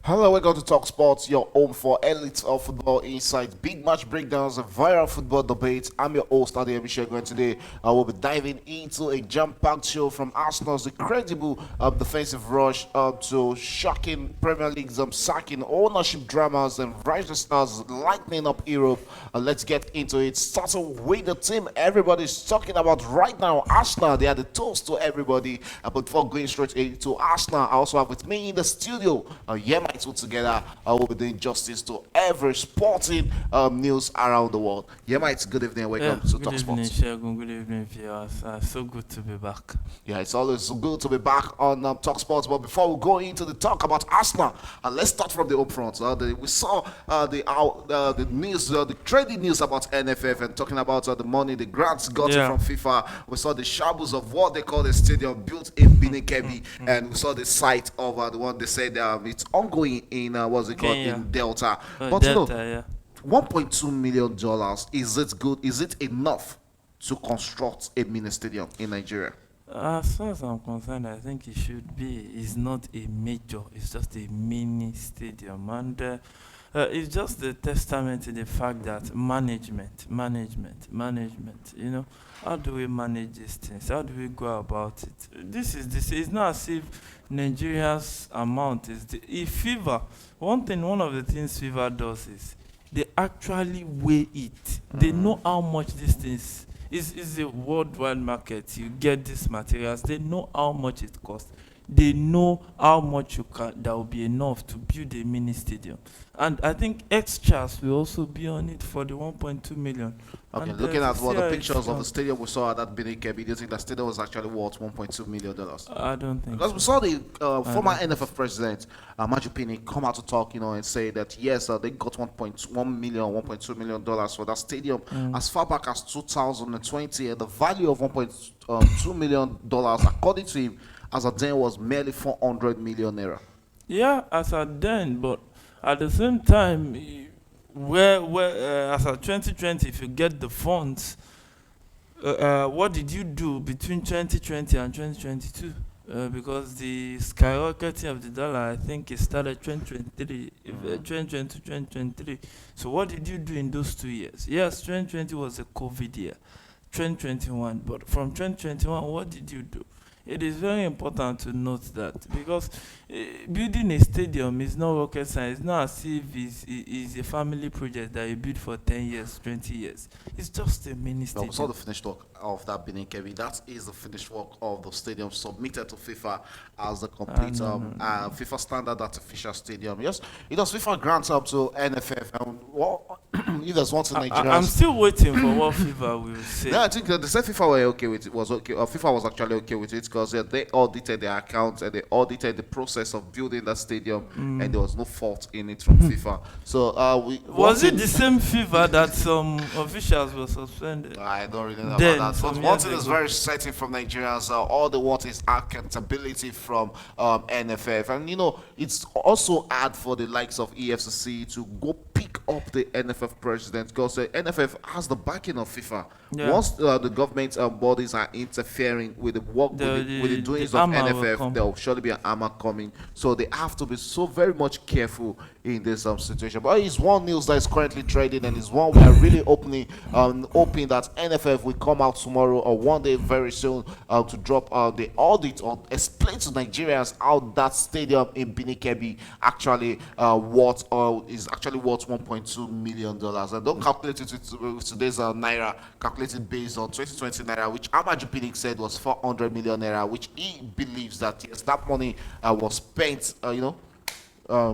Hello, welcome to Talk Sports, your home for elite of football insights, big match breakdowns, and viral football debates. I'm your host, Adi Abhishek, and today I will be diving into a jam-packed show from Arsenal's incredible defensive rush to shocking Premier League's sacking, ownership dramas, and rising stars lightening up Europe. Let's get into it. Starting with the team everybody's talking about right now, Arsenal. They are the toast to everybody. But before going straight into Arsenal, I also have with me in the studio, Yema two together. I will be doing justice to every sporting news around the world. Yeah, mate, good evening. Welcome to Good Talk evening, Sports. Shagun. Good evening, viewers. So good to be back. Yeah, it's always good to be back on Talk Sports. But before we go into the talk about Arsenal, let's start from the up front. We saw the news, the trading news about NFF and talking about the money, the grants got Yeah. from FIFA. We saw the shambles of what they call the stadium built in Binikebi, and we saw the site of the one they said it's ongoing in what's it called Kenya. in Delta. But Delta, yeah. $1.2 million, is it good? Is it enough to construct a mini stadium in Nigeria? As far as I'm concerned, I think it should be. It's not a major, it's just a mini stadium. And it's just a testament to the fact that management, how do we manage these things? How do we go about it? It's not as if Nigeria's amount is if FIFA, one of the things FIFA does is they actually weigh it. They know how much this things is a worldwide market. You get these materials, they know how much it costs. They know how much that will be enough to build a mini stadium. And I think extras will also be on it for the 1.2 million. Okay, And looking at see what the how pictures it's of the stadium we saw at that Binikebi, do you think the stadium was actually worth $1.2 million? I don't think Because we so. saw the former don't think NFF president, Majupini, come out to talk, and say that yes, they got $1.2 million for that stadium as far back as 2020, and the value of $1.2 million, according to him, as a then was merely 400 million naira. Yeah, as at then, but at the same time, where as at 2020, if you get the funds, what did you do between 2020 and 2022? Because the skyrocketing of the dollar, I think it started 2023, 2020 2023. So what did you do in those 2 years? Yes, 2020 was a COVID year, 2021, but from 2021, what did you do? It is very important to note that because building a stadium is not rocket science. It's not as if it's a family project that you build for 10 years, 20 years. It's just a mini Well, we saw stadium. the finished work of that Benin Kevin. That is the finished work of the stadium submitted to FIFA as the complete No. FIFA standard artificial stadium. Yes, it does FIFA grants up to NFF. And well, if there's one thing I'm Nigerians. still waiting for what FIFA will say. No, I think they said FIFA were okay with it. Was okay. FIFA was actually okay with it because they audited their accounts and they audited the process of building that stadium, and there was no fault in it from FIFA. So Was it the same FIFA that some officials were suspended? I don't really know Then, about that. But some one years thing is ago. very certain from Nigerians, all they want is accountability from NFF. And, it's also hard for the likes of EFCC to go pick up the NFF president because the NFF has the backing of FIFA. Yeah. Once the government bodies are interfering with the work, with the doings the of hammer will NFF, come. there will surely be an hammer coming. So they have to be so very much careful in this situation. But it's one news that is currently trading, and it's one we are really hoping that NFF will come out tomorrow or one day very soon to drop the audit or explain to Nigerians how that stadium in Binikebi actually is actually worth $1.2 million. And don't calculate it with today's naira. Calculate it based on 2020 naira, which Amaju Pinnick said was 400 million naira, which he believes that yes, that money was spent,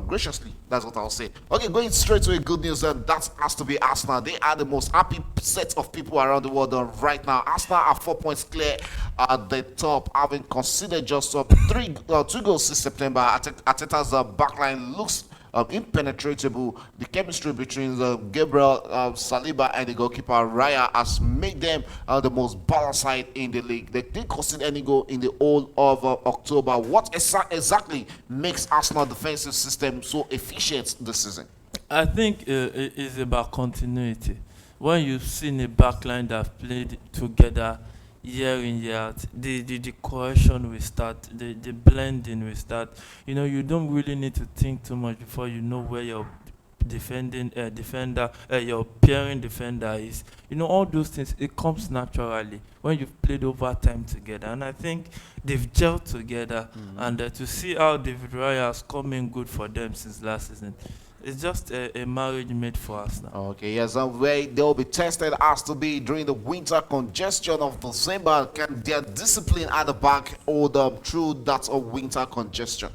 graciously. That's what I'll say. Okay, going straight to a good news, and that has to be Arsenal. They are the most happy set of people around the world right now. Arsenal are 4 points clear at the top, having considered just two goals since September. Ateta's backline looks impenetrable. The chemistry between Gabriel Saliba and the goalkeeper Raya has made them the most balanced side in the league. They didn't concede any goal in the whole of October. What exactly makes Arsenal defensive system so efficient this season? I think it's about continuity. When you've seen a backline that played together year in year out. The cohesion will start, the blending will start. You know, you don't really need to think too much before you know where your defender, your pairing defender is. You know, all those things, it comes naturally when you've played over time together. And I think they've gelled together. And to see how David Raya has come in good for them since last season, it's just a marriage made for us now. Okay, yes, and where they'll be tested has to be during the winter congestion of December. Can their discipline at the back hold them through that of winter congestion?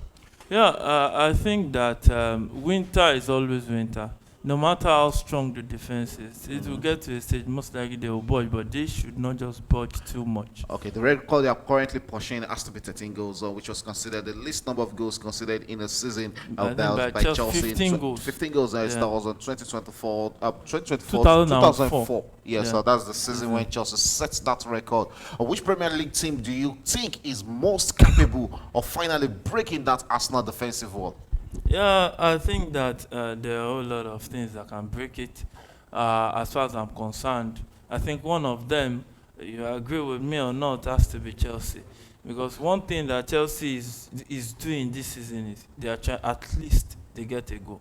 Yeah, I think that winter is always winter. No matter how strong the defense is, it will get to a stage, most likely they will budge, but they should not just budge too much. Okay, the record they are currently pushing has to be 13 goals, which was considered the least number of goals considered in a season I think that was by by Chelsea. 15 goals. 15 goals, Yeah. that was on 2024, 2024, 2004. 2004. Yeah, Yeah. so that's the season when Chelsea sets that record. Which Premier League team do you think is most capable of finally breaking that Arsenal defensive wall? Yeah, I think that there are a whole lot of things that can break it. As far as I'm concerned, I think one of them, you agree with me or not, has to be Chelsea. Because one thing that Chelsea is doing this season is they are trying, at least they get a goal.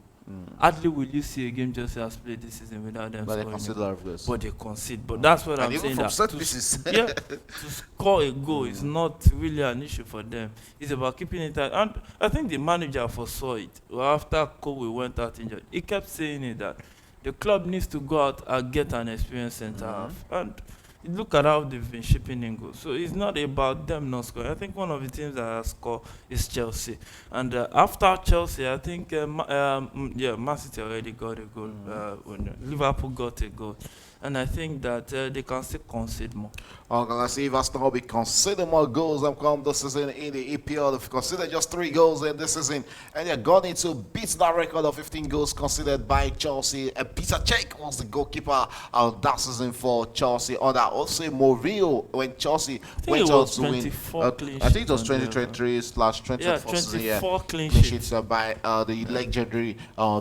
Hardly will you see a game Chelsea has played this season without them But they scoring a consider goal. of this. But they concede. But that's what And I'm even saying. from That set to, pieces. yeah, to score a goal is not really an issue for them. It's about keeping it tight. And I think the manager foresaw it. Well, after Kobe went out injured, he kept saying it that the club needs to go out and get an experienced centre half. And look at how they've been shipping in goals. So it's not about them not scoring. I think one of the teams that has scored is Chelsea. And after Chelsea, I think Man City already got a goal. When Liverpool got a goal. And I think that they can still concede more. Okay, let's see if Arsenal will be consider more goals and come this season in the EPL. They've considered just 3 goals in this season, and they're going to beat that record of 15 goals considered by Chelsea. And Peter Cech was the goalkeeper that season for Chelsea. On that, also Mourinho when Chelsea went it on was to win. 24 clean I think it was sheets on there, 2023/2024 Yeah, season. 24 clean Clean sheets. sheets by the legendary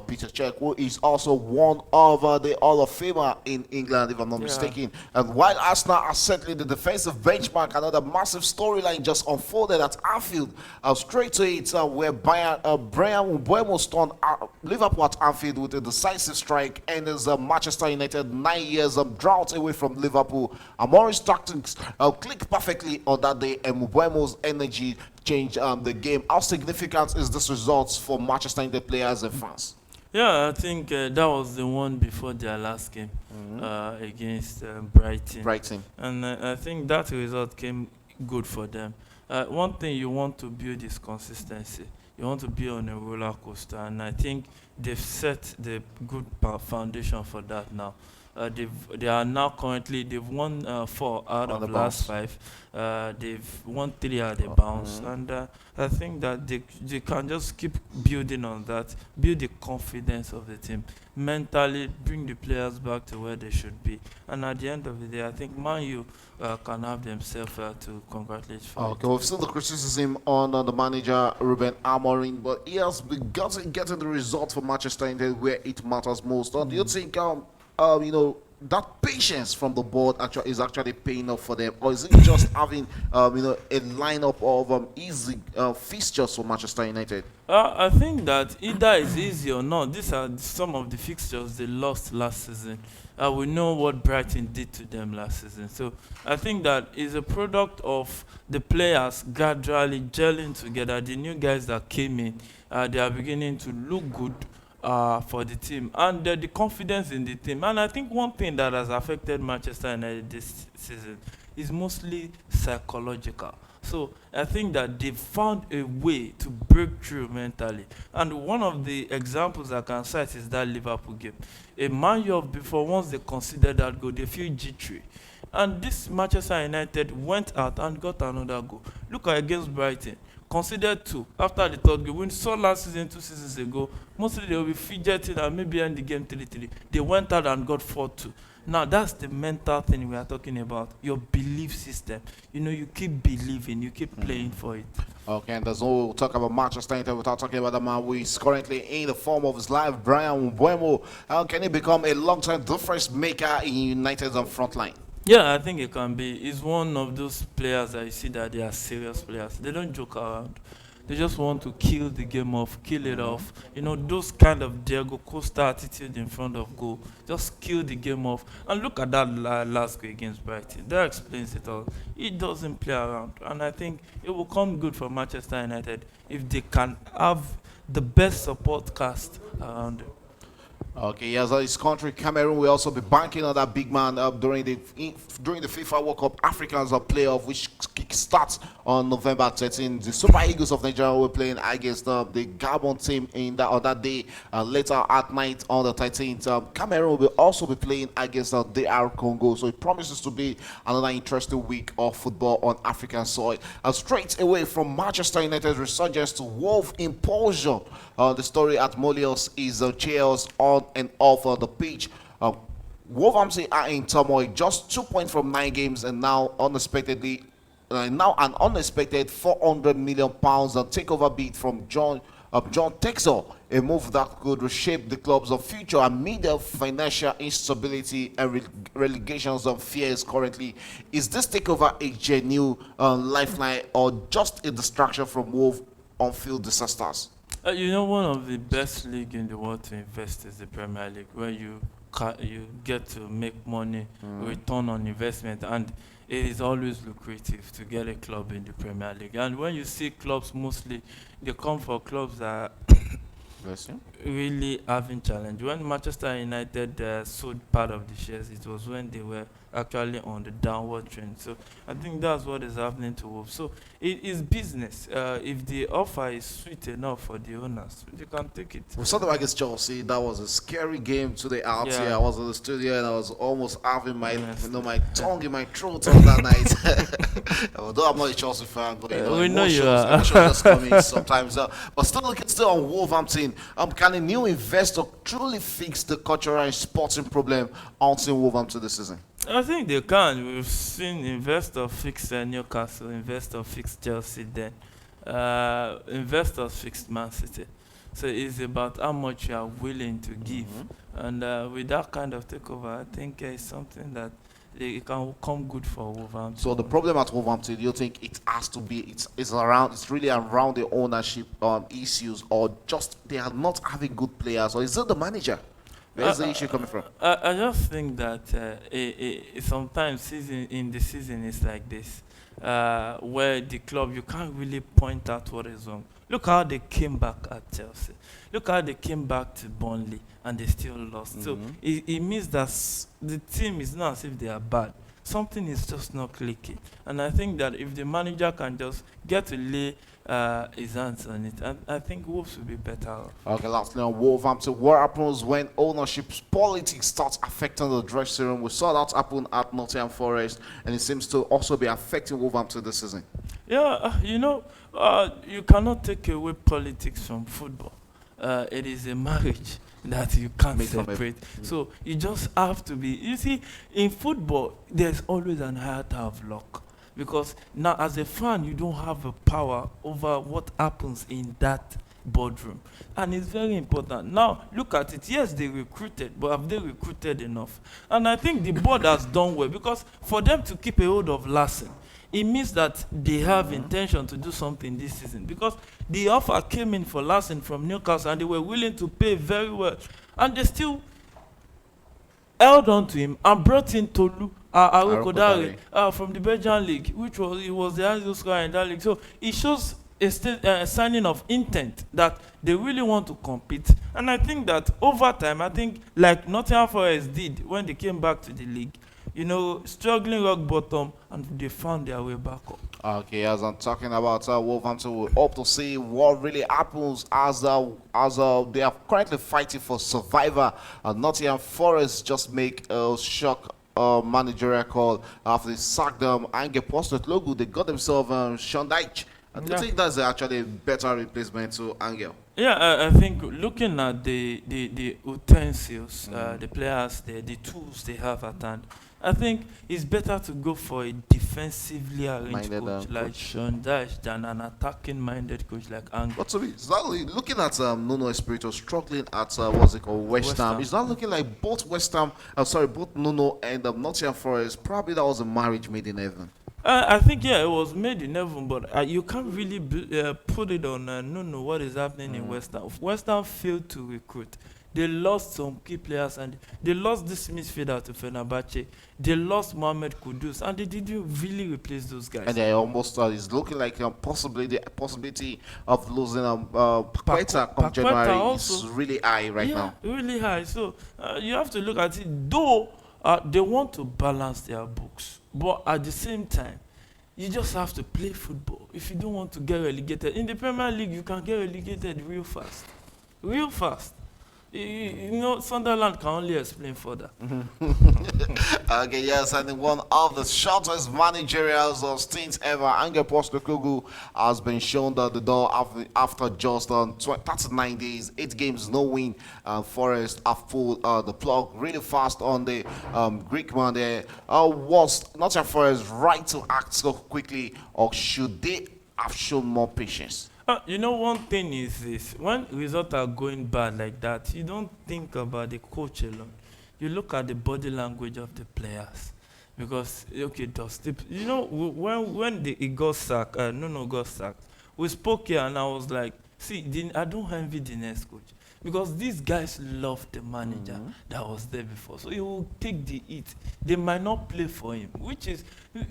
Peter Cech, who is also one of the Hall of Famer in England, if I'm not Yeah. mistaken. And while Arsenal are settling the defensive benchmark, another massive storyline just unfolded at Anfield. Straight to it, where Brian Mbeumo stunned Liverpool at Anfield with a decisive strike, and as Manchester United 9 years drought away from Liverpool. Amorim's tactics clicked perfectly on that day, and Mbeumo's energy changed the game. How significant is this result for Manchester United players and fans? Yeah, I think that was the one before their last game against Brighton. Brighton. And I think that result came good for them. One thing you want to build is consistency. You want to be on a roller coaster, and I think they've set the good foundation for that now. They are now currently, they've won 4 out On of the the last bounce. 5. They've won 3 at the bounce, and I think that they can just keep building on that, build the confidence of the team, mentally bring the players back to where they should be. And at the end of the day, I think Man U can have themselves to congratulate for it. Okay, we've seen the criticism on the manager Ruben Amorim, but he has been getting the results for Manchester United where it matters most. Do you think, that patience from the board is actually paying off for them, or is it just having, a lineup of easy fixtures for Manchester United? I think that either it's easy or not. These are some of the fixtures they lost last season. We know what Brighton did to them last season. So I think that is a product of the players gradually gelling together. The new guys that came in, they are beginning to look good for the team, and the confidence in the team. And I think one thing that has affected Manchester United this season is mostly psychological. So I think that they found a way to break through mentally. And one of the examples I can cite is that Liverpool game. A Man U before, once they considered that goal, they feel jittery. And this Manchester United went out and got another goal. Look at against Brighton. Considered 2 after the 3rd game. We saw last season, 2 seasons ago, mostly they will be fidgeting and maybe end the game 3-3. They went out and got 4-2. Now that's the mental thing we are talking about. Your belief system. You keep believing, you keep playing for it. Okay, and there's no talk about Manchester United without talking about the man who is currently in the form of his life, Brian Mbeumo. How can he become a long-term difference maker in United's front line? Yeah, I think it can be. He's one of those players that you see that they are serious players. They don't joke around. They just want to kill the game off, kill it off. You know, those kind of Diego Costa attitude in front of goal. Just kill the game off. And look at that last goal against Brighton. That explains it all. He doesn't play around. And I think it will come good for Manchester United if they can have the best support cast around them. Okay, yes, his country Cameroon will also be banking on that big man during the FIFA World Cup Africans playoff, which starts on November 13th. The Super Eagles of Nigeria will be playing against the Gabon team in that on that day. Later at night on the 13th, Cameroon will also be playing against DR Congo. So it promises to be another interesting week of football on African soil. Straight away from Manchester United's resurgence to Wolf impulsion. The story at Molios is Chairs on and off the pitch. Wolverhampton are in turmoil, just 2 points from 9 games, and now an unexpected 400 million pounds takeover bid from John Texel, a move that could reshape the club's future amid the financial instability and relegations of fears currently. Is this takeover a genuine lifeline or just a distraction from Wolves on-field disasters? You know, one of the best league in the world to invest is the Premier League, where you get to make money, return on investment, and it is always lucrative to get a club in the Premier League. And when you see clubs, mostly they come for clubs that Bless you. really having challenge. When Manchester United sold part of the shares, it was when they were actually on the downward trend. So I think that's what is happening to Wolves. So it is business. If the offer is sweet enough for the owners, they can take it. We saw them against Chelsea. That was a scary game today out Yeah. here. I was in the studio and I was almost having my Yes. my tongue in my throat on that night. Although I'm not a Chelsea fan, but We know you are. emotions just come in sometimes. But still on Wolverhampton. Can a new investor truly fix the cultural and sporting problem on Wolverhampton this season? I think they can. We've seen investor fix Newcastle, investor fix Chelsea, then investors fixed Man City. So it's about how much you are willing to give. And with that kind of takeover, I think it's something that it can come good for Wolverhampton. So the problem at Wolverhampton, do you think it has to be it's really around the ownership issues, or just they are not having good players, or is it the manager? Where's the issue coming from? I just think that sometimes in the season is like this, where the club, you can't really point out what is wrong. Look how they came back at Chelsea. Look how they came back to Burnley and they still lost. So it means that the team is not as if they are bad. Something is just not clicking. And I think that if the manager can just get to lay his hands on it, I think Wolves will be better off. Okay, lastly on Wolverhampton, what happens when ownership politics starts affecting the dressing room? We saw that happen at Nottingham Forest, and it seems to also be affecting Wolverhampton this season. Yeah, you cannot take away politics from football. It is a marriage that you can't Make or break. separate. So you just have to be. You see, in football, there's always an iota of luck. Because now, as a fan, you don't have a power over what happens in that boardroom. And it's very important. Now, look at it. Yes, they recruited, but have they recruited enough? And I think the board has done well, because for them to keep a hold of Lassen, it means that they have intention to do something this season, because the offer came in for Lassen from Newcastle and they were willing to pay very well, and they still held on to him and brought in Tolu Arokodare from the Belgian league, which was the highest scorer in that league. So it shows a signing of intent that they really want to compete. And I think that over time, I think like Nottingham Forest did when they came back to the league, struggling rock bottom, and they found their way back up. Okay, as I'm talking about Wolverhampton, we hope to see what really happens as they are currently fighting for survival. Nottingham Forest just make a shock managerial call after they sacked them. Ange Postecoglou, they got themselves Sean Dyche. I do think that's actually a better replacement to Angel. Yeah, I think looking at the utensils, the players, the tools they have at hand, I think it's better to go for a defensively arranged Minded coach like coach. Sean Dyche than an attacking minded coach like Ange. But to me, it's not looking at Nuno Espirito struggling at what's it called, West West Ham. Ham. It's not looking like both West Ham, sorry, both Nuno and Nottingham Forest. Probably that was a marriage made in heaven. I think yeah, it was made in heaven, but you can't really put it on no what is happening in West Ham. West Ham failed to recruit. They lost some key players and they lost this midfielder to Fenerbahce. They lost Mohamed Kudus and they didn't really replace those guys. And they almost it's looking like possibly the possibility of losing Paqueta come Paqueta January also. is really high right yeah, now. really high. So you have to look at it. Though they want to balance their books, but at the same time, you just have to play football. If you don't want to get relegated in the Premier League, you can get relegated real fast, real fast. You know, Sunderland can only explain further. Okay, yes, and in one of the shortest managerial stints ever, Ange Postecoglou has been shown that the door after just 39 days, 8 games, no win. Forest have pulled the plug really fast on the Greek man there. Was Nottingham Forest right to act so quickly, or should they have shown more patience? You know, one thing is this: when results are going bad like that, you don't think about the coach alone. You look at the body language of the players, because okay, you know, when he got sacked, no got sacked, we spoke here and I was like, see, I don't envy the next coach because these guys love the manager that was there before, so he will take the heat. They might not play for him, which is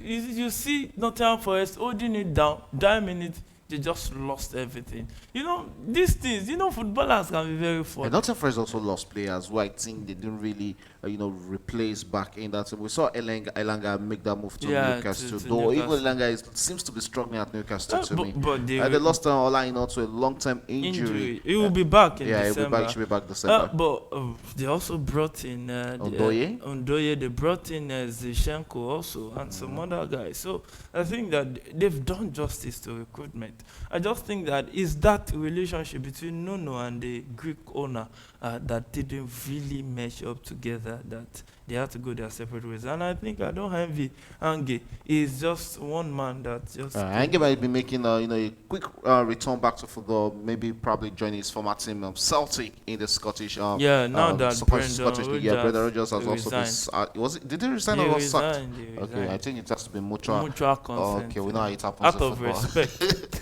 you see Nottingham Forest holding it down, 9 minutes. They just lost everything. You know, these things, you know, footballers can be very And funny. Nottingham Forest also lost players who I think they didn't really, replace back in that. We saw Elanga make that move to Yeah, Newcastle. to Though even Newcastle. Elanga seems to be struggling at Newcastle to me. But They lost Ola to a long-term injury. He will be back in Yeah, December. he should be back December. But they also brought in Ondoye? Ondoye. They brought in Zichenko also and some other guys. So I think that they've done justice to recruitment. I just think that is that relationship between Nuno and the Greek owner that didn't really mesh up together, that they had to go their separate ways. And I think I don't envy Ange. He's just one man that just. Ange might be making a quick return back to football, maybe probably joining his former team Celtic in the Scottish. Now that Scottish League. Yeah, Brendan Rodgers has also resigned. been. Did he resign He or was sacked? resigned, he Okay, resigned. I think it has to be mutual. Mutual consent. Okay, we know how it happens Out in of football. respect.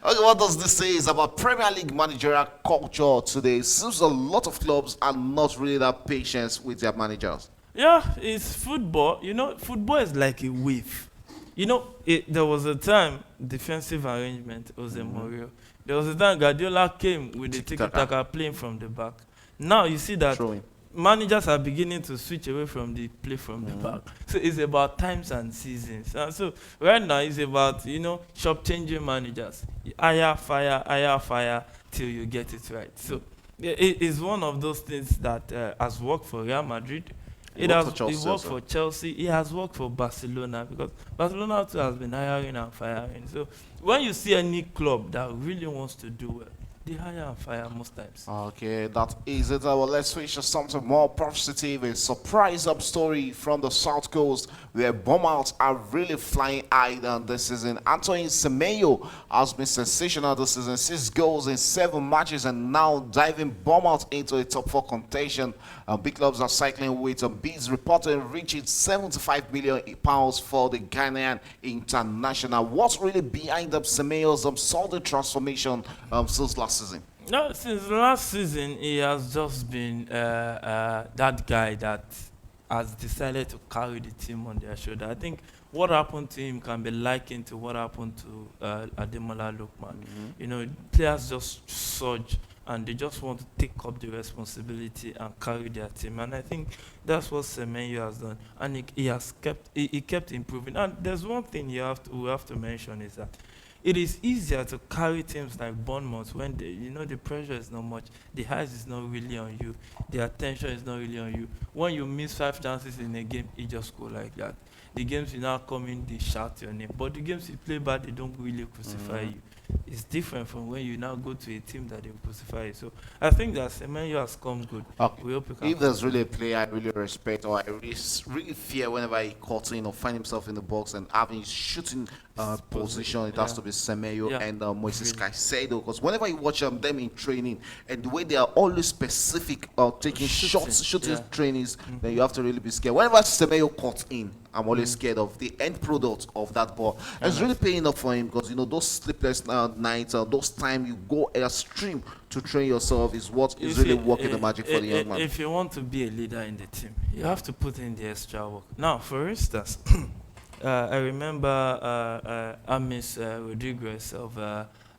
Okay, what does this say is about Premier League managerial culture today? Seems a lot of clubs are not really that patient with their managers. Yeah, it's football. You know, football is like a wave. You know, there was a time defensive arrangement Jose Mourinho. There was a time Guardiola came with the tiki-taka playing from the back. Now you see that Throwing. managers are beginning to switch away from the play from the back. So it's about times and seasons. And so right now it's about, shop changing managers. Hire, fire till you get it right. So it is one of those things that has worked for Real Madrid. It worked for Chelsea. It has worked for Barcelona because Barcelona too has been hiring and firing. So when you see any club that really wants to do well, they hire and fire most times. Okay, that is it. Well, let's switch to something more positive. A surprise up story from the South Coast where Bournemouth are really flying high down this season. Antoine Semenyo has been sensational this season. 6 goals in 7 matches and now diving Bournemouth into a top 4 contention. Big clubs are cycling with bids reported reaching £75 million for the Ghanaian international. What's really behind Semenyo's solid transformation since last season? No, since last season, he has just been that guy that has decided to carry the team on their shoulder. I think what happened to him can be likened to what happened to Ademola Lookman. You know, players just surge and they just want to take up the responsibility and carry their team. And I think that's what Semenyo has done. And he kept improving. And there's one thing we have to mention is that it is easier to carry teams like Bournemouth when the pressure is not much, the eyes is not really on you, the attention is not really on you. When you miss 5 chances in a game, it just go like that. The games you now come in, they shout your name. But the games you play bad, they don't really crucify you. is different from when you now go to a team that they will crucify you. So I think that Semenyo has come good. Okay. We hope he can If there's continue. really a player I really respect or I really fear whenever he cuts in or find himself in the box and having his shooting position, it has Yeah. to be Semeyo Yeah. and Moises Really. Caicedo. Because whenever you watch them in training and the way they are always specific taking shots, shooting Yeah. trainings, then you have to really be scared. Whenever Semeyo cuts in, I'm always scared of the end product of that ball. And it's really paying up for him because you know those sleepless nights, those time you go extreme to train yourself is what is You really see, working the magic for the young man. If you want to be a leader in the team, you have to put in the extra work. Now, for instance, I remember Amis Rodriguez of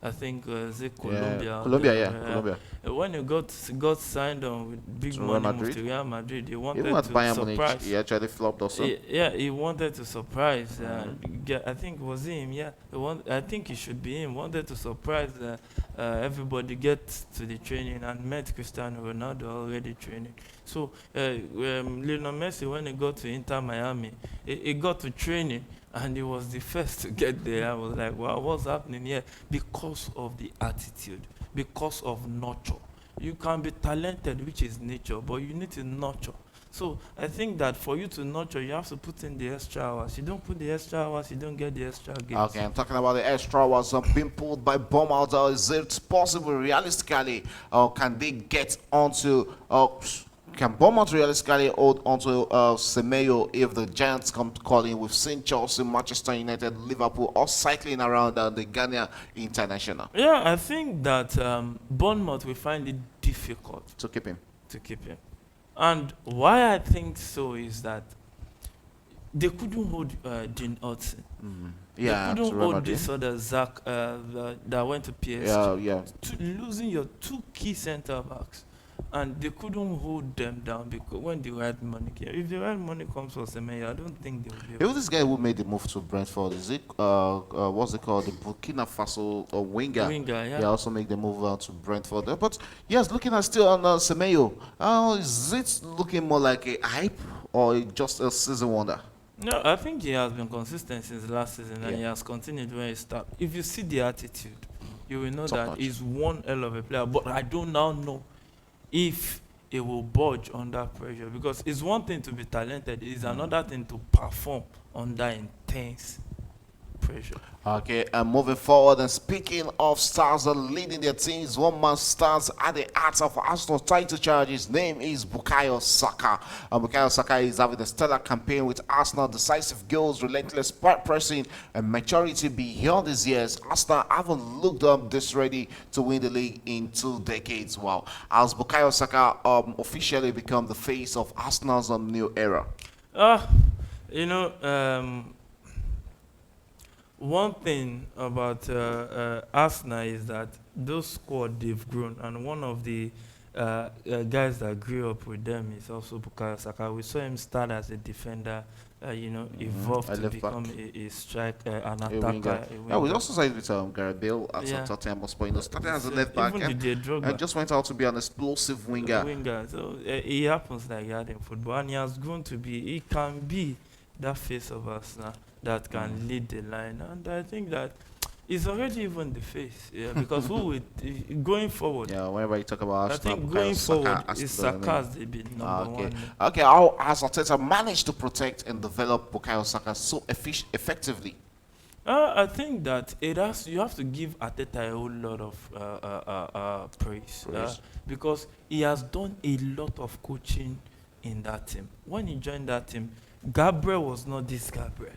I think is it Colombia. Colombia. When he got signed on with big To Real money move Madrid? to Real Madrid, he wanted Even at to Bayern Munich, surprise. he actually flopped also. Yeah, he wanted to surprise. I think it was him. Yeah, I think he should be him. Wanted to surprise everybody, get to the training and met Cristiano Ronaldo already training. So Lionel Messi, when he got to Inter Miami, he got to training and he was the first to get there. I was like, wow, what's happening here? Because of the attitude, because of nurture. You can be talented, which is nature, but you need to nurture. So I think that for you to nurture, you have to put in the extra hours. You don't put the extra hours, you don't get the extra gains. Okay, I'm talking about the extra hours being pulled by Bournemouth. Is it possible realistically? Can they get onto? Can Bournemouth realistically hold onto Semeyo if the Giants come calling? We've seen Chelsea, Manchester United, Liverpool all cycling around the Ghana International Yeah, I think that Bournemouth will find it difficult to keep him. to keep him. And why I think so is that they couldn't hold Dean Hudson. Yeah, They to couldn't Real hold Madrid. this other Zach that went to PSG. Yeah. Losing your two key centre backs, and they couldn't hold them down because when the right money came. If the right money comes for Semedo, I don't think they will be able. Who this guy who made the move to Brentford? Is it what's it called? The Burkina Faso winger. Winger, yeah. Also make the move to Brentford. But yes, looking at still on Semeyo. Is it looking more like a hype or just a season wonder? No, I think he has been consistent since last season, and Yeah. he has continued when he started. If you see the attitude, you will know Top that notch. he's one hell of a player. But I don't now know if he will budge under pressure, because it's one thing to be talented, it's another thing to perform under intense pressure. Okay, and moving forward, and speaking of stars leading their teams, one man stands at the heart of Arsenal title charge. His name is Bukayo Saka. Bukayo Saka is having a stellar campaign with Arsenal, decisive goals, relentless pressing, and maturity beyond his years. Arsenal haven't looked this ready to win the league in 2 decades. Wow. As Bukayo Saka officially become the face of Arsenal's new era. You know, one thing about Arsenal is that those squad they've grown, and one of the guys that grew up with them is also Bukayo Saka. We saw him start as a defender, evolve A to left become back. a striker, an A attacker. winger. A Yeah, we winger. also saw it with Gareth Bale at Yeah. Tottenham Hotspur. Started as a So left back even and, Didier Drogba. just went out to be an explosive winger. So it happens like that in football, and he has grown to be. He can be that face of Arsenal that can lead the line, and I think that he's already even the face. Yeah, because who would going forward? Yeah, whenever you talk about I Arsenal, think Bukayo going Saka forward, has is to be the Saka name. has to be number Okay. one. Okay, how has Arteta managed to protect and develop Bukayo Saka so effectively? I think that you have to give Arteta a whole lot of praise. Praise. Because he has done a lot of coaching in that team. When he joined that team, Gabriel was not this Gabriel.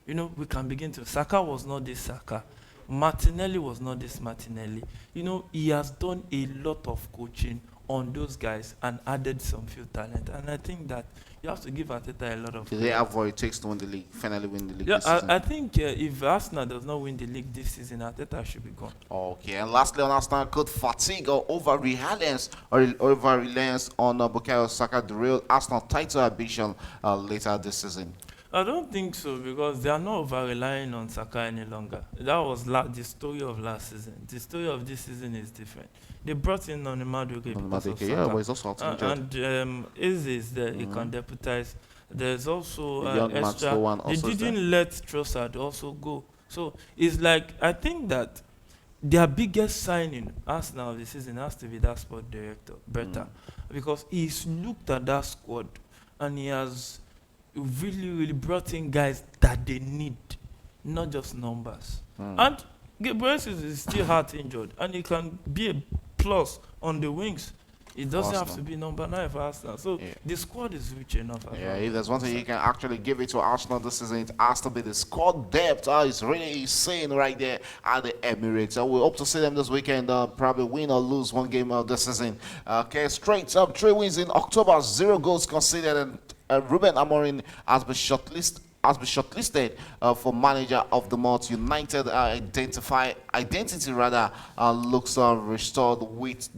You know, we can begin to. Saka was not this Saka. Martinelli was not this Martinelli. You know, he has done a lot of coaching on those guys and added some few talent. And I think that you have to give Arteta a lot of Do they have what it takes to win the league? Finally win the league Yeah, this season? I think if Arsenal does not win the league this season, Arteta should be gone. Okay, and lastly on Arsenal, could fatigue or over reliance on Bukayo Saka derail Arsenal title ambition later this season? I don't think so, because they are not over relying on Saka any longer. That was the story of last season. The story of this season is different. They brought in Madueke because of Saka. Yeah, but he's also out injured. And Eze is there, he can deputize. There's also The young man, extra. Sloan, They also is there. didn't let Trossard also go. So it's like, I think that their biggest signing, Arsenal this season, has to be that sport director, Berta, because he's looked at that squad and he has really brought in guys that they need, not just numbers. And Gabriel Jesus is still heart injured, and he can be a plus on the wings. It doesn't have to Arsenal. be number 9 for Arsenal. So Yeah. the squad is rich enough. As Yeah, well. if there's one thing you can actually give it to Arsenal this season, it has to be the squad depth. It's really insane right there at the Emirates. We hope to see them this weekend, probably win or lose one game this season. Okay, straight up, 3 wins in October, 0 goals conceded, and Ruben Amorim has been shortlisted for manager of the month. United identity rather looks restored with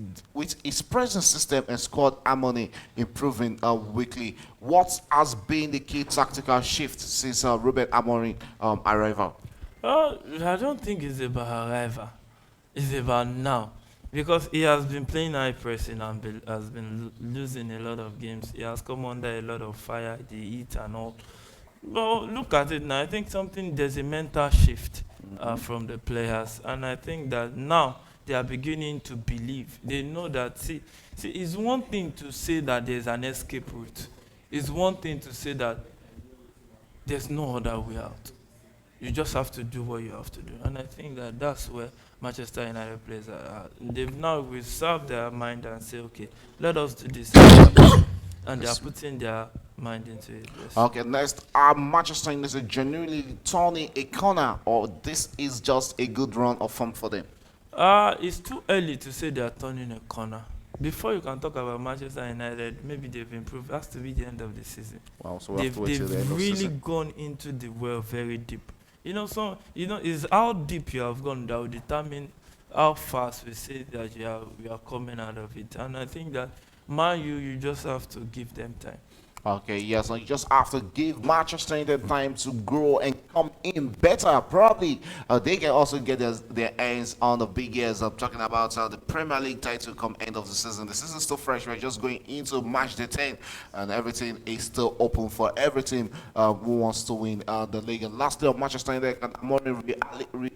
its present system and squad harmony improving weekly. What has been the key tactical shift since Ruben Amorim arrival? I don't think it's about arrival. It's about now. Because he has been playing high pressing and has been losing a lot of games. He has come under a lot of fire, the heat and all. But look at it now. I think there's a mental shift from the players. And I think that now they are beginning to believe. They know that, see, it's one thing to say that there's an escape route. It's one thing to say that there's no other way out. You just have to do what you have to do. And I think that that's where Manchester United players are. They've now reserved their mind and say, okay, let us do this. And they are putting their mind into it. Yes. Okay, next, are Manchester United genuinely turning a corner, or this is just a good run of form for them? It's too early to say they are turning a corner. Before you can talk about Manchester United, maybe they've improved. It has to be the end of the season. Wow, so we have to wait till the end They've of the really season. gone into the well very deep. It's how deep you have gone that will determine how fast we say that we are coming out of it. And I think that you just have to give them time. Okay, yes, so you just have to give Manchester United time to grow and come in better. Probably they can also get their hands on the big years. I'm talking about the Premier League title come end of the season. The season's still fresh. We're just going into match day 10, and everything is still open for every team who wants to win the league. And lastly, on Manchester United, can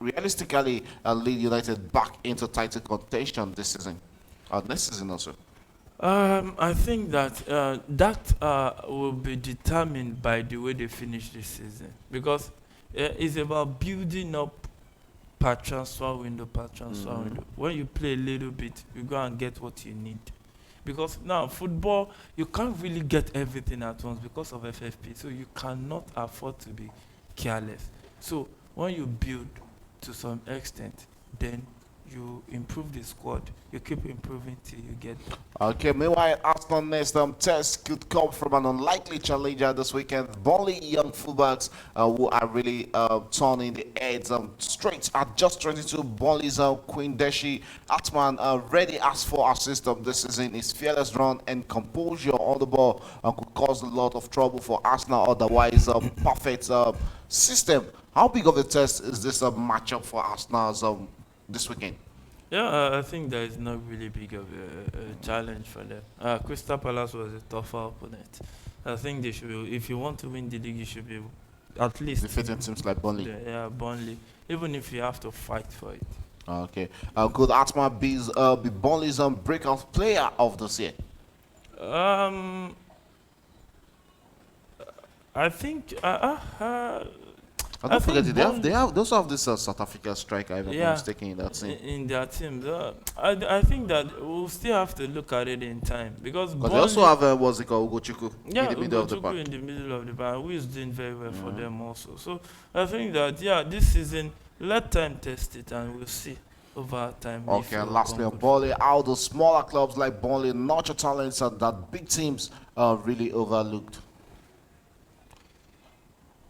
realistically lead United back into title contention this season, next season also. I think that will be determined by the way they finish this season, because it's about building up per transfer window, per transfer window. When you play a little bit, you go and get what you need. Because now football, you can't really get everything at once because of FFP, so you cannot afford to be careless. So when you build to some extent, then you improve the squad. You keep improving till you get there. Okay, meanwhile, Arsenal next test could come from an unlikely challenger this weekend. Burnley young fullbacks who are really turning the heads straight at just 22. Burnley's Queen Deshi Atman ready as for our system this season. His fearless run and composure on the ball could cause a lot of trouble for Arsenal. Otherwise, perfect system. How big of a test is this matchup for Arsenal this weekend? Yeah, I think that is not really big of a challenge for them. Crystal Palace was a tougher opponent. I think they should. If you want to win the league, you should be at least Defeating teams like Burnley. Yeah, Burnley. Even if you have to fight for it. Okay. Could Atman be Burnley's breakout player of this year? Um, I think. I don't forget think it. They also have this South Africa striker, if I'm not Yeah, mistaken, in that team. in their teams. I think that we'll still have to look at it in time, because But they also Burnley, have what's it called, Ugochukwu, yeah, in the middle of the Ugochukwu park. in the middle of the park, who is doing very well for them also. So I think that this season, let time test it and we'll see over time. if Okay, it and will lastly come on good. Burnley, how the smaller clubs like Burnley nurture talents that big teams really overlooked.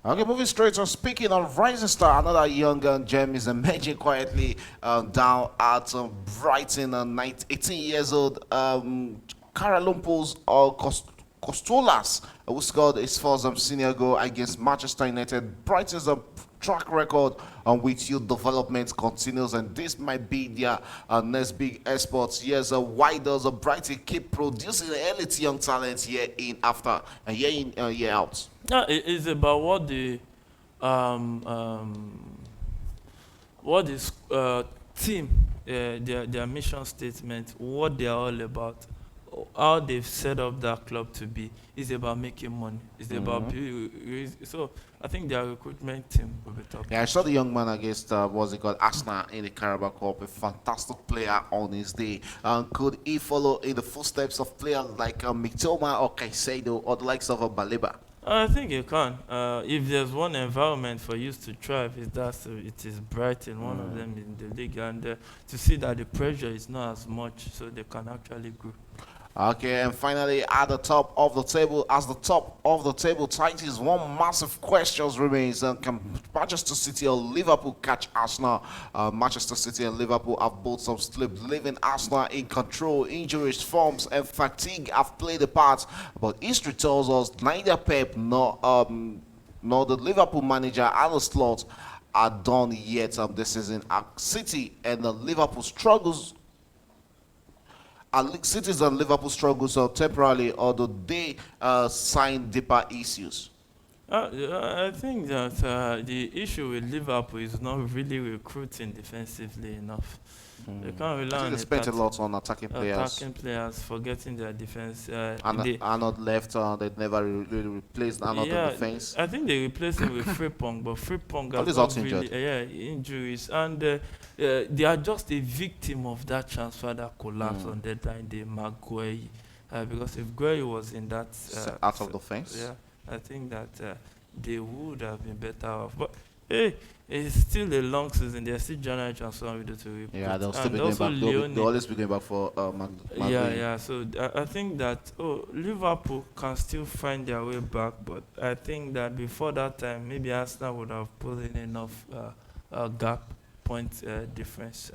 Okay, moving straight on. Speaking of Rising Star, another young gem is emerging quietly down at Brighton, 18 years old. Karalumpos or Costolas, who scored his first senior goal against Manchester United. Brighton's track record with youth development continues, and this might be their next big exports. Yes, why does Brighton keep producing elite young talents year in after and year in year out? Yeah, it's about what what is team, their mission statement, what they are all about, how they've set up that club to be is about making money. It's about so I think their recruitment team will be top. Yeah, I saw the young man against what's it called, Arsenal in the Carabao Cup, a fantastic player on his day. Could he follow in the footsteps of players like Mitoma or Caicedo or the likes of Baleba? I think you can. If there's one environment for you to thrive, it is Brighton, one of them in the league, and to see that the pressure is not as much, so they can actually grow. Okay, and finally, at the top of the table, as the top of the table tightens, one massive question remains: can Manchester City or Liverpool catch Arsenal? Manchester City and Liverpool have both some slipped, leaving Arsenal in control. Injuries, forms, and fatigue have played a part, but history tells us neither Pep nor the Liverpool manager Arne Slot are done yet this season. City and the Liverpool struggles. Cities and Liverpool struggles temporarily, although they sign deeper issues. I think that the issue with Liverpool is not really recruiting defensively enough. They can't rely I think on they spent a lot on attacking players, forgetting their defense. Arnold left, they never really replaced Arnold in defense. I think they replaced him with Frimpong, but Frimpong has out really, injuries, and they are just a victim of that transfer that collapsed on deadline day, Maguire. Because if Gueye was in that out of the fence, I think that they would have been better off. But hey, it's still a long season. They're still January transfer window to recruit. Yeah, they'll still be going back. They'll always be going back for Yeah. So I think that Liverpool can still find their way back, but I think that before that time, maybe Arsenal would have put in enough gap point difference.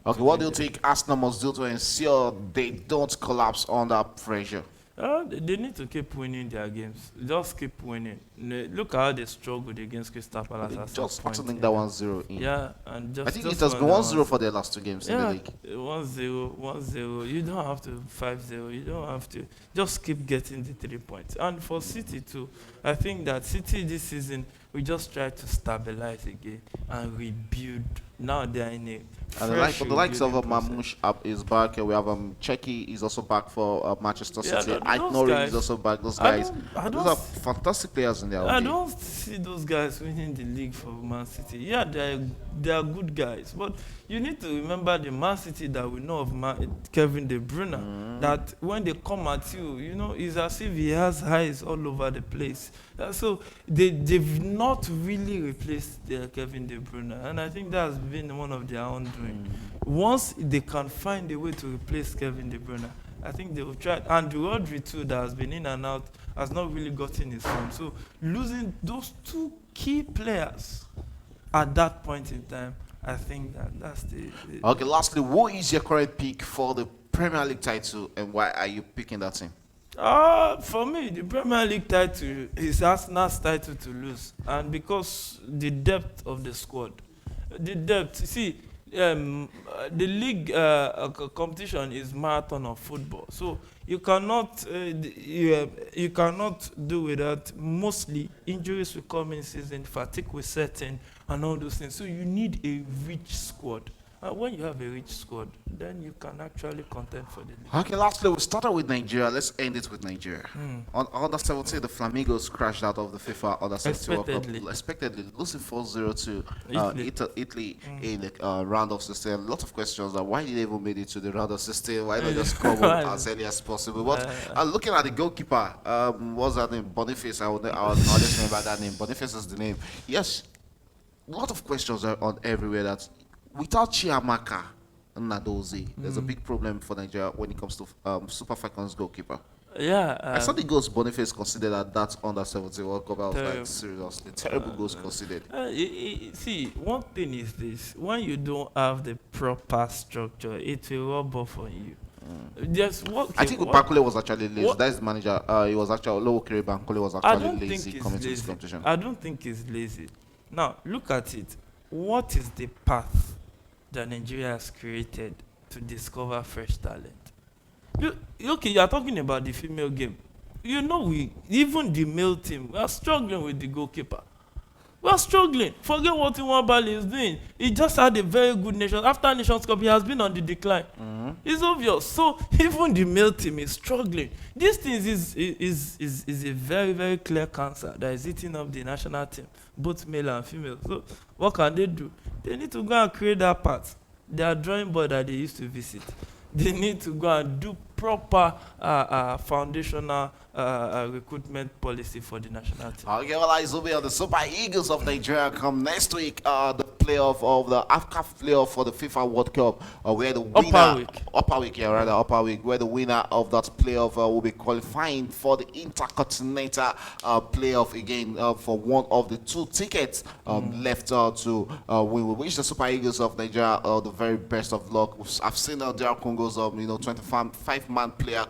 Okay, what do you think Arsenal must do to ensure they don't collapse under pressure? They need to keep winning their games. Just keep winning. Look how they struggled against Crystal Palace. Just think that 1-0 in. Yeah, and just I think it has been 1-0 for their last two games in the league. 1-0. You don't have to 5-0. You don't have to. Just keep getting the 3 points. And for City too, I think that City this season we just try to stabilize again and rebuild. Now they are in a and the likes of Mamouche is back. We have Cheki is also back for Manchester City. Nori is also back. Those guys, those are fantastic players in their own I game. don't see those guys winning the league for Man City. Yeah, they are good guys, but you need to remember the Man City that we know of Kevin De Bruyne. That when they come at you, it's as if he has eyes all over the place. So they've not really replaced Kevin De Bruyne, and I think that's been one of their own doing. Once they can find a way to replace Kevin De Bruyne, I think they will try. And Rodri too, that has been in and out, has not really gotten his form. So losing those two key players at that point in time, I think that's the. Okay, lastly, who is your current pick for the Premier League title, and why are you picking that team? For me, the Premier League title is Arsenal's title to lose, and because the depth of the squad, see, the league competition is marathon of football, so you cannot you cannot do without. Mostly injuries will come in season, fatigue will set in, and all those things. So you need a rich squad. When you have a rich squad, then you can actually contend for the league. Okay, lastly, we started with Nigeria. Let's end it with Nigeria. On Under 17, the Flamingos crashed out of the FIFA Under 17 World Cup. Expectedly, losing 4-0 to Italy in the round of 16. A lot of questions that why did they even make it to the round of 16? Why not just come as early as possible? But looking at the goalkeeper, what's that name? Boniface. I'll just remember that name. Boniface is the name. Yes, a lot of questions are on everywhere that. Without Chiamaka Nadozie, there's a big problem for Nigeria when it comes to Super Falcons goalkeeper. Yeah. I saw the goals Boniface considered at that Under 17 World Cup. I was like, seriously, terrible goals considered. See, one thing is this: when you don't have the proper structure, it will rub off on you. I think Bankole was actually lazy. That's the manager. He was actually Lowokere Bankole was actually lazy coming to this competition. I don't think he's lazy. Now look at it. What is the path that Nigeria has created to discover fresh talent? You are talking about the female game. Even the male team, we are struggling with the goalkeeper. We're struggling. Forget what Nwabali is doing. He just had a very good nation. After Nations Cup, he has been on the decline. It's obvious. So even the male team is struggling. This thing is a very, very clear cancer that is eating up the national team, both male and female. So what can they do? They need to go and create that part. Their drawing board that they used to visit. They need to go and do proper foundational recruitment policy for the national team. Okay, well, eyes will be on the Super Eagles of Nigeria come next week. The playoff of the AFCAF playoff for the FIFA World Cup, where the winner upper week, where the winner of that playoff will be qualifying for the Intercontinental playoff again for one of the two tickets left to we will wish the Super Eagles of Nigeria the very best of luck. I've seen DR Congo's 25-man player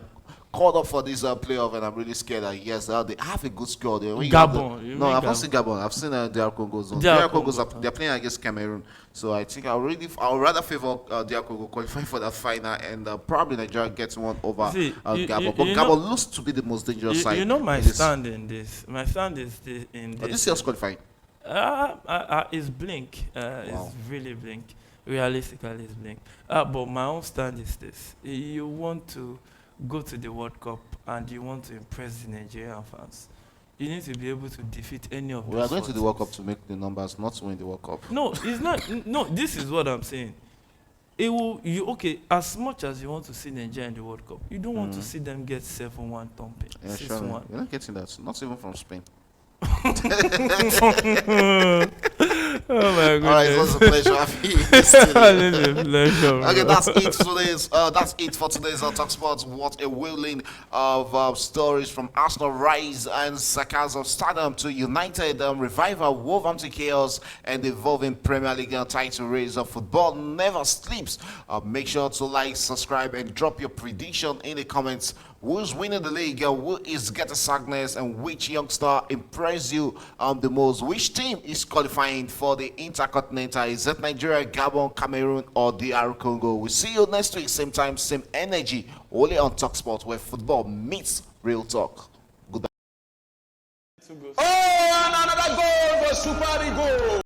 called up for this playoff, and I'm really scared that yes, they have a good score. Gabon. No, I've not seen Gabon. I've seen DR Congo's. DR Congo's they're playing against Cameroon, so I think I would rather favor DR Congo qualifying for that final, and probably Nigeria gets one over Gabon. But Gabon looks to be the most dangerous side. You know my stand in this. My stand is in this. This year's qualifying. It's blink. It's really blink. Realistically, it's blink. But my own stand is this: you want to go to the World Cup and you want to impress the Nigerian fans, you need to be able to defeat any of those. We are going to the World Cup to make the numbers, not to win the World Cup. No, it's not. No, this is what I'm saying. It will. As much as you want to see Nigeria in the World Cup, you don't want to see them get 7-1 thumping, 6-1. You're not getting that. Not even from Spain. Oh my goodness. All right, it was a pleasure having you. Okay, that's it for today's Talk Sports. What a whirling of stories from Arsenal rise and sarcasm stardom to United revival, Wolverhampton chaos, and evolving Premier League title race of football never sleeps. Make sure to like, subscribe, and drop your prediction in the comments. Who's winning the league? Who is getting Sagnes? And which youngster impressed you the most? Which team is qualifying for the Intercontinental? Is it Nigeria, Gabon, Cameroon, or DR Congo? We'll see you next week, same time, same energy, only on TalkSport, where football meets real talk. Goodbye. Oh, another goal for Super Eagles!